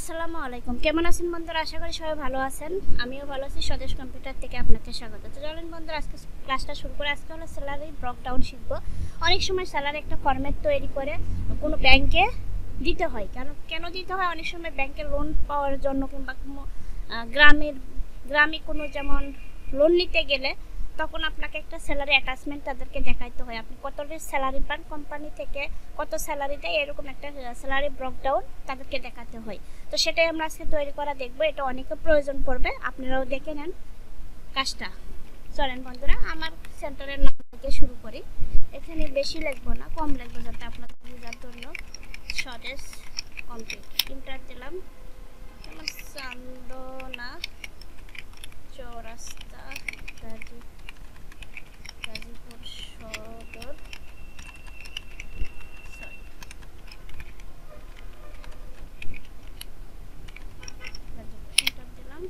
আসসালামু আলাইকুম। কেমন আছেন বন্ধুরা? আশা করি সবাই ভালো আছেন। আমিও ভালো আছি। স্বদেশ কম্পিউটার থেকে আপনাকে স্বাগত। তো চলুন বন্ধুরা, আজকে ক্লাসটা শুরু করে আজকে হলো স্যালারি ব্রেকডাউন শিখবো। অনেক সময় স্যালারি একটা ফরম্যাট তৈরি করে কোনো ব্যাংকে দিতে হয়। কেন দিতে হয়? অনেক সময় ব্যাংকে লোন পাওয়ার জন্য কিংবা গ্রামে কোনো যেমন লোন নিতে গেলে তখন আপনাকে একটা স্যালারি অ্যাটাচমেন্ট তাদেরকে দেখাইতে হয়। আপনি কত স্যালারি পান কোম্পানি থেকে, কত স্যালারি দেয়, এরকম একটা স্যালারি ব্রেকডাউন তাদেরকে দেখাতে হয়। তো সেটাই আমরা আজকে তৈরি করা দেখবো। এটা অনেকের প্রয়োজন পড়বে, আপনারাও দেখে নেন কাজটা। চলেন বন্ধুরা, আমার সেন্টারের নাম থেকে শুরু করি। এখানে বেশি লিখবো না, কম লিখবো যাতে আপনাদের বোঝার জন্য। স্বদেশ কমপ্লিট ইন্টার দিলাম। যেমন চান্দনা চৌরাস্তা গাজীপুর সদর, ইন্টার দিলাম।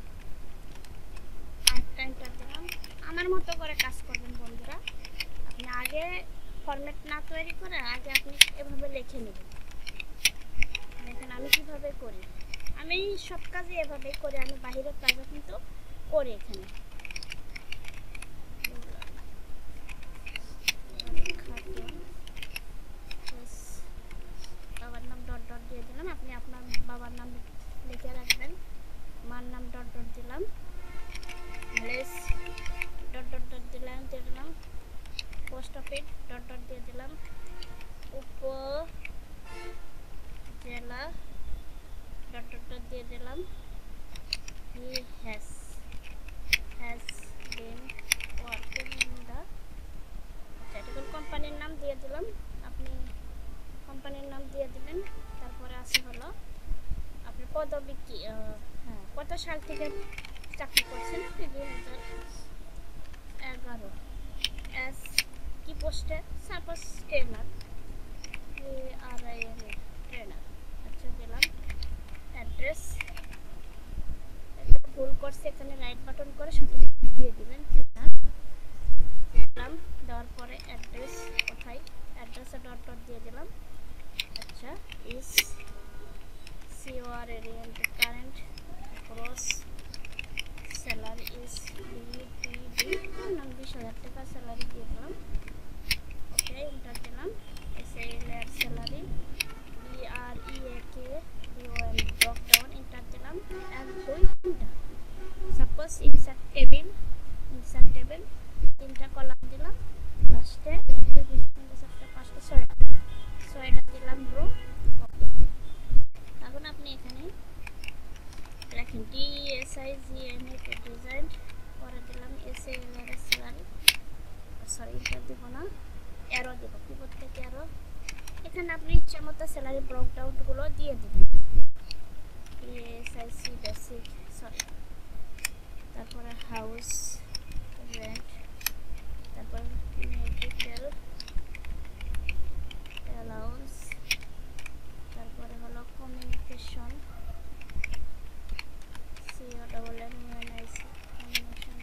আরেকটা ইন্টার দিলাম। আমার মতো করে কাজ করবেন বন্ধুরা। আপনি আগে ফরম্যাট না তৈরি করে আগে আপনি এভাবে লিখে নেবেন। দেখেন আমি কিভাবে করি। আমি সব কাজে এভাবেই করি। আমি বাহিরের কাজও কিন্তু করি এখানে। বাবার নাম ডট ডট দিয়ে দিলাম। আপনি আপনার বাবার নাম লিখে রাখবেন। মার নাম ডট ডট দিলাম। প্লেস ডট ডট ডট দিলাম। পোস্ট অফিস ডট ডট দিয়ে দিলাম। উপজেলা ডট ডট ডট দিয়ে দিলাম। He has been working in the কোম্পানির নাম দিয়ে দিলাম। আপনি কোম্পানির নাম দিয়ে দিবেন। তারপরে আছে হলো আপনি পদবি কি, কত সাল থেকে চাকরি করছেন? 2011। এস কি পোস্টে? Suppose trainer, trainer. আচ্ছা দিলাম। অ্যাড্রেস ভুল করছে, এখানে রাইট বাটন করে সঠিক দিয়ে দিবেন। দিলাম। দেওয়ার পরে অ্যাড্রেস কোথায়, অ্যাড্রেসে ডট ডট দিয়ে দিলাম। আচ্ছা, ইস সিওর এরিয়েন্ট কারেন্ট গ্রস স্যালারি ইস বিটিডি 20,000 টাকা স্যালারি দিয়ে দিলাম। ওকে, ইন্টার দিলাম। এসএলআর স্যালারি বিআরইএকে ডিওএন ব্রেকডাউন ইন্টার দিলাম। 1 2 3টা। সাপোজ ইনসার্ট টেবিল তিনটা কলাম দিলাম। লাস্টে 6টা দিলাম রো। ওকে, এখন আপনি এখানে লেখেন ডিএসআইজিএমএ ডিজাইন করে দিলাম। এসএলআর স্যালারি ইন্টার দিব না, অ্যারো দেব। কিবোর্ড থেকে অ্যারো। এখানে আপনি ইচ্ছা মতো স্যালারি ব্রেকডাউনগুলো দিয়ে দেবেন। ডিএসআইসি বেসিক তারপরে হাউস রেন্ট, তারপর মেডিকেল অ্যালাউন্স, তারপরে হলো কমিউনিকেশন CONNIC কমিউনিকেশন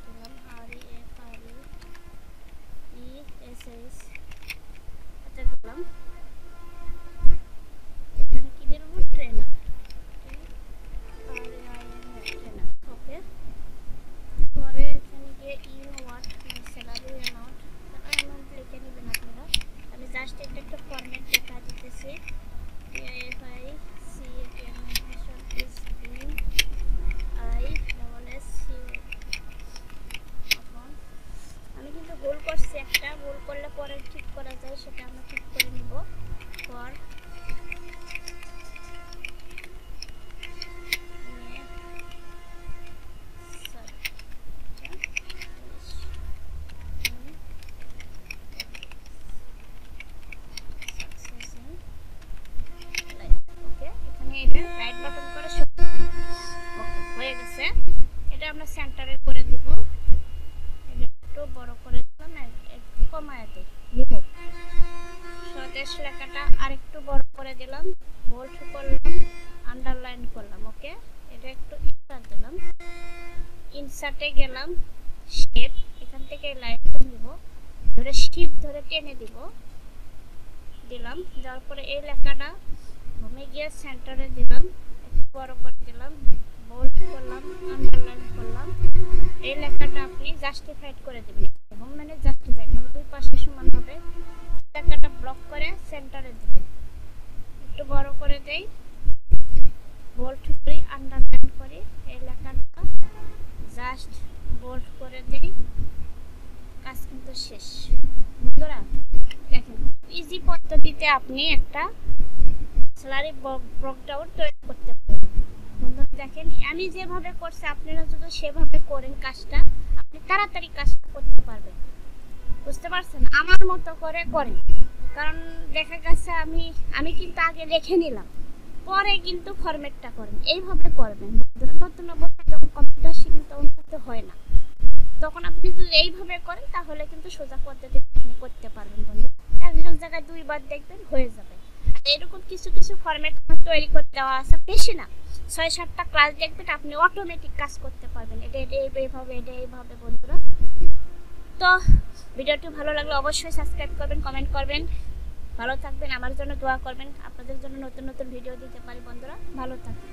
দিলাম। REFREESS এটা দিলাম। এখানে কি দিলাম? Trainer, trainer. ওকে, পরে এখানে গিয়ে ইন হোয়াট স্যালারি অ্যামাউন্ট লিখে নেবেন আপনারা। আমি জাস্ট একটা ফরম্যাট দেখা দিতেছি। আমি কিন্তু ভুল করছি, একটা ভুল করলে পরে ঠিক করা যায়, সেটা আমরা ঠিক করে নিব। পর রাইট বাটন করে ওকে হয়ে গেছে। এটা আমরা সেন্টারে করে দিব। একটু বড় করে দিলাম, একটু কমায় দিই নিব। স্বদেশ লেখাটা আরেকটু বড় করে দিলাম, বোল্ড করলাম, আন্ডারলাইন করলাম। ওকে, এটা একটু ইন্সার্ট দিলাম। ইনসার্টে গেলাম, শেপ, এখান থেকে লাইনটা নিব, ধরে শিপ ধরে টেনে দিলাম। দেওয়ার পরে এই লেখাটা গিয়ে সেন্টারে দিলাম, একটু বড় করে দিলাম, বোল্ড করলাম, আন্ডারলাইন করলাম। এই লেখাটা আপনি জাস্টিফাইড করে দেবেন, এবং মানে জাস্টিফাইড মানে দুই পাশে সমান হবে। লেখাটা ব্লক করে সেন্টারে দেবেন, একটু বড় করে দেই, বোল্ড করি, আন্ডারলাইন করি, এই লেখাটা জাস্ট বোল্ড করে দেই, কাজ কিন্তু শেষ। বন্ধুরা দেখেন, ইজি পদ্ধতিতে আপনি একটা স্যালারি ব্রেকডাউন তৈরি করতে পারবেন। বন্ধুরা দেখেন, আমি যেভাবে করছি আপনারা যদি সেভাবে করেন কাজটা, আপনি তাড়াতাড়ি কাজটা করতে পারবেন। বুঝতে পারছেন? আমার মতো করে করেন, কারণ দেখা গেছে আমি কিন্তু আগে লিখে নিলাম, পরে কিন্তু ফরম্যাটটা করেন, এইভাবে করবেন। বন্ধুরা নতুন অবস্থায় যখন কম্পিউটার শিখেন তখন কিন্তু হয় না, তখন আপনি যদি এইভাবে করেন তাহলে কিন্তু সোজা পদ্ধতিতে আপনি করতে পারবেন। বন্ধু এক জায়গায় দুইবার দেখবেন হয়ে যাবে। আর এরকম কিছু কিছু ফরম্যাট তৈরি করে দেওয়া আছে, বেশি না, 6-7টা ক্লাস দেখবেন, আপনি অটোমেটিক কাজ করতে পারবেন। এটা এইভাবে বন্ধুরা। তো ভিডিওটি ভালো লাগলে অবশ্যই সাবস্ক্রাইব করবেন, কমেন্ট করবেন, ভালো থাকবেন, আমার জন্য দোয়া করবেন, আপনাদের জন্য নতুন নতুন ভিডিও দিতে পারি। বন্ধুরা ভালো থাকবেন।